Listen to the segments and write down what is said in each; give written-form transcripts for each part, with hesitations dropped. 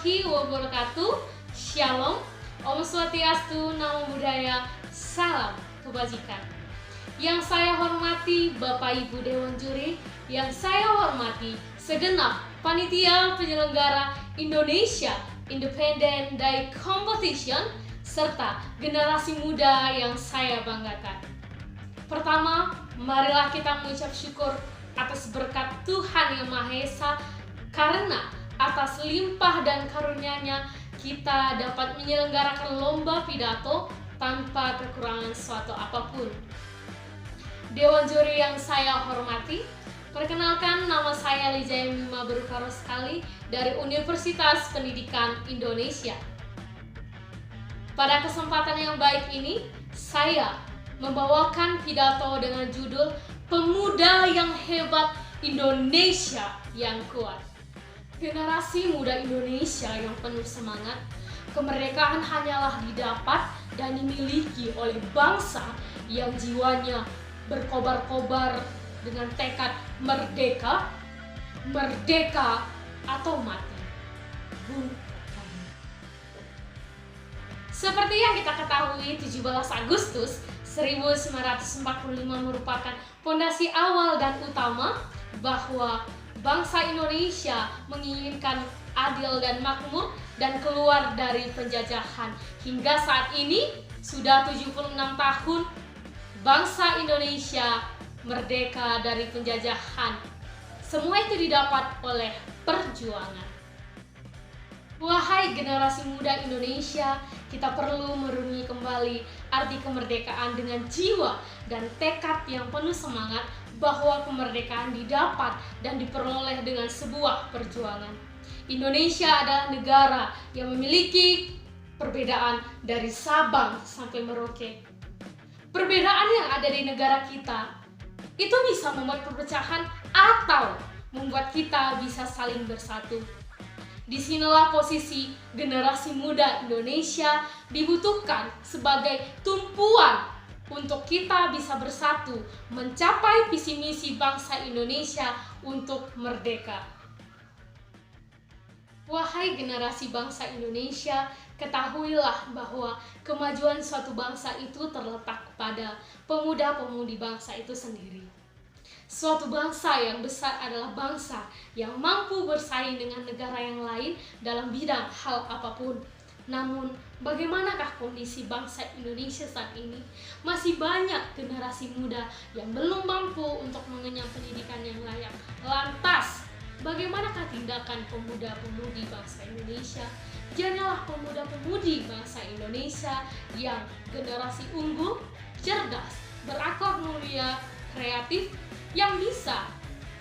warahmatullahi wabarakatuh. Shalom, Om Swastiastu, Namo Buddhaya, Salam Kebajikan. Yang saya hormati Bapak Ibu Dewan Juri, yang saya hormati segenap panitia penyelenggara Indonesia Independent Day Competition, serta generasi muda yang saya banggakan. Pertama, marilah kita mengucap syukur atas berkat Tuhan Yang Maha Esa, karena atas limpah dan karunia-Nya kita dapat menyelenggarakan lomba pidato tanpa kekurangan suatu apapun. Dewan juri yang saya hormati, perkenalkan, nama saya Lijaya Mima Berukaro sekali dari Universitas Pendidikan Indonesia. Pada kesempatan yang baik ini, saya membawakan pidato dengan judul Pemuda yang Hebat, Indonesia yang Kuat. Generasi muda Indonesia yang penuh semangat, kemerdekaan hanyalah didapat dan dimiliki oleh bangsa yang jiwanya berkobar-kobar dengan tekad merdeka, merdeka atau mati. Bung Karno. Seperti yang kita ketahui, 17 Agustus 1945 merupakan fondasi awal dan utama bahwa bangsa Indonesia menginginkan adil dan makmur dan keluar dari penjajahan. Hingga saat ini sudah 76 tahun bangsa Indonesia merdeka dari penjajahan. Semua itu didapat oleh perjuangan. Wahai generasi muda Indonesia, kita perlu merenungi kembali arti kemerdekaan dengan jiwa dan tekad yang penuh semangat bahwa kemerdekaan didapat dan diperoleh dengan sebuah perjuangan. Indonesia adalah negara yang memiliki perbedaan dari Sabang sampai Merauke. Perbedaan yang ada di negara kita itu bisa membuat perpecahan atau membuat kita bisa saling bersatu. Disinilah posisi generasi muda Indonesia dibutuhkan sebagai tumpuan untuk kita bisa bersatu mencapai visi misi bangsa Indonesia untuk merdeka. Wahai generasi bangsa Indonesia, ketahuilah bahwa kemajuan suatu bangsa itu terletak pada pemuda-pemudi bangsa itu sendiri. Suatu bangsa yang besar adalah bangsa yang mampu bersaing dengan negara yang lain dalam bidang hal apapun. Namun, bagaimanakah kondisi bangsa Indonesia saat ini? Masih banyak generasi muda yang belum mampu untuk mengenyam pendidikan yang layak. Lantas, bagaimanakah tindakan pemuda-pemudi bangsa Indonesia? Janganlah pemuda-pemudi bangsa Indonesia yang generasi unggul, cerdas, berakhlak mulia, kreatif, yang bisa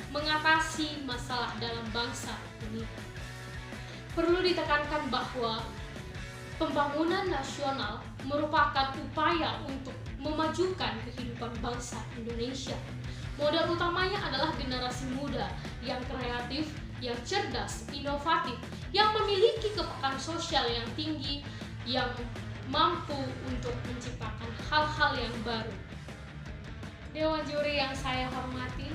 mengatasi masalah dalam bangsa ini. Perlu ditekankan bahwa pembangunan nasional merupakan upaya untuk memajukan kehidupan bangsa Indonesia. Modal utamanya adalah generasi muda yang kreatif, yang cerdas, inovatif, yang memiliki kepekaan sosial yang tinggi, yang mampu untuk menciptakan hal-hal yang baru. Dewan juri yang saya hormati,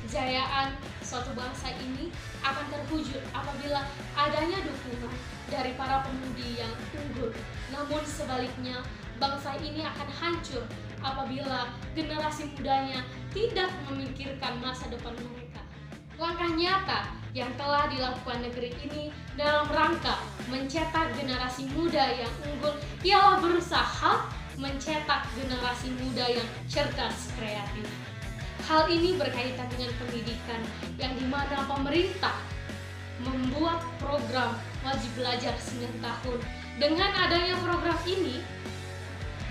kejayaan suatu bangsa ini akan terwujud apabila adanya dukungan dari para pemudi yang unggul. Namun sebaliknya, bangsa ini akan hancur apabila generasi mudanya tidak memikirkan masa depan mereka. Langkah nyata yang telah dilakukan negeri ini dalam rangka mencetak generasi muda yang unggul ialah berusaha mencetak generasi muda yang cerdas, kreatif. Hal ini berkaitan dengan pendidikan yang dimana pemerintah membuat program wajib belajar 9 tahun. Dengan adanya program ini,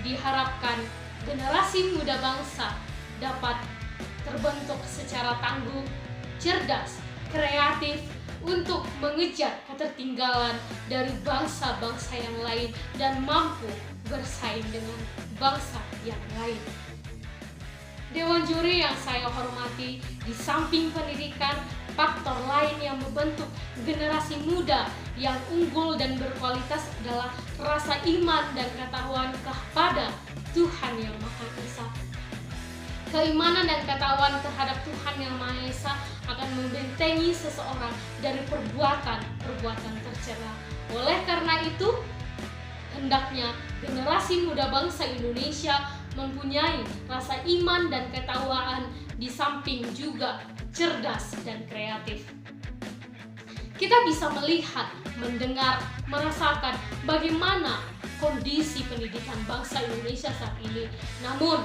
diharapkan generasi muda bangsa dapat terbentuk secara tangguh, cerdas, kreatif untuk mengejar ketertinggalan dari bangsa-bangsa yang lain dan mampu bersaing dengan bangsa yang lain. Dewan juri yang saya hormati, di samping pendidikan, faktor lain yang membentuk generasi muda yang unggul dan berkualitas adalah rasa iman dan ketahuan kepada Tuhan Yang Maha Esa. Keimanan dan ketakwaan terhadap Tuhan Yang Maha Esa akan membentengi seseorang dari perbuatan tercela. Oleh karena itu, hendaknya generasi muda bangsa Indonesia mempunyai rasa iman dan ketakwaan di samping juga cerdas dan kreatif. Kita bisa melihat, mendengar, merasakan bagaimana kondisi pendidikan bangsa Indonesia saat ini. Namun,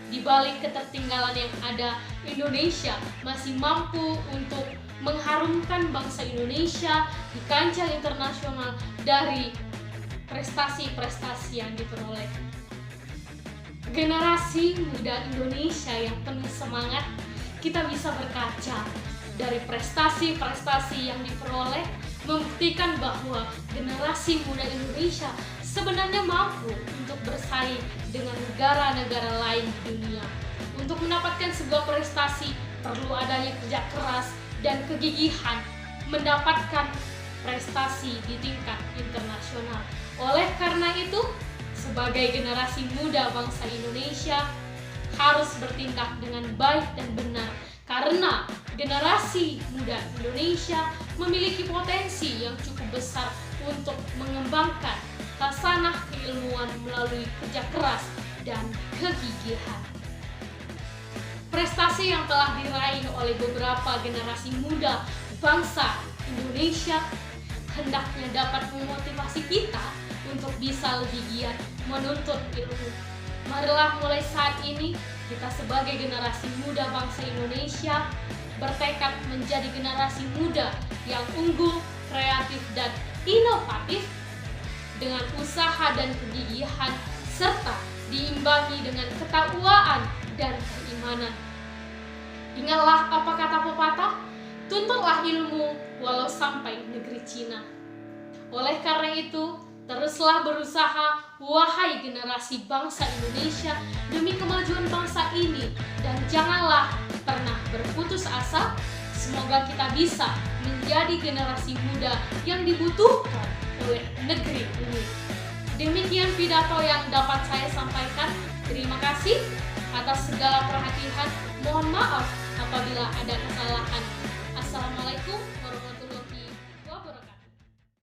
di balik ketertinggalan yang ada, Indonesia masih mampu untuk mengharumkan bangsa Indonesia di kancah internasional dari prestasi-prestasi yang diperoleh. Generasi muda Indonesia yang penuh semangat, kita bisa berkaca dari prestasi-prestasi yang diperoleh, membuktikan bahwa generasi muda Indonesia sebenarnya mampu untuk bersaing dengan negara-negara lain di dunia. Untuk mendapatkan sebuah prestasi perlu adanya kerja keras dan kegigihan mendapatkan prestasi di tingkat internasional. Oleh karena itu, sebagai generasi muda bangsa Indonesia harus bertindak dengan baik dan benar, karena generasi muda Indonesia memiliki potensi yang cukup besar untuk mengembangkan khasanah keilmuan melalui kerja keras dan kegigihan. Prestasi yang telah diraih oleh beberapa generasi muda bangsa Indonesia hendaknya dapat memotivasi kita untuk bisa lebih giat menuntut ilmu. Marilah mulai saat ini kita sebagai generasi muda bangsa Indonesia bertekad menjadi generasi muda yang unggul, kreatif, dan inovatif dengan usaha dan kegigihan serta diimbangi dengan ketakwaan dan keimanan. Ingatlah apa kata pepatah, tuntutlah ilmu walau sampai negeri Cina. Oleh karena itu, teruslah berusaha, wahai generasi bangsa Indonesia, demi kemajuan bangsa ini, dan janganlah pernah berputus asa. Semoga kita bisa menjadi generasi muda yang dibutuhkan oleh negeri ini. Demikian pidato yang dapat saya sampaikan. Terima kasih atas segala perhatian. Mohon maaf apabila ada kesalahan. Assalamualaikum warahmatullahi wabarakatuh.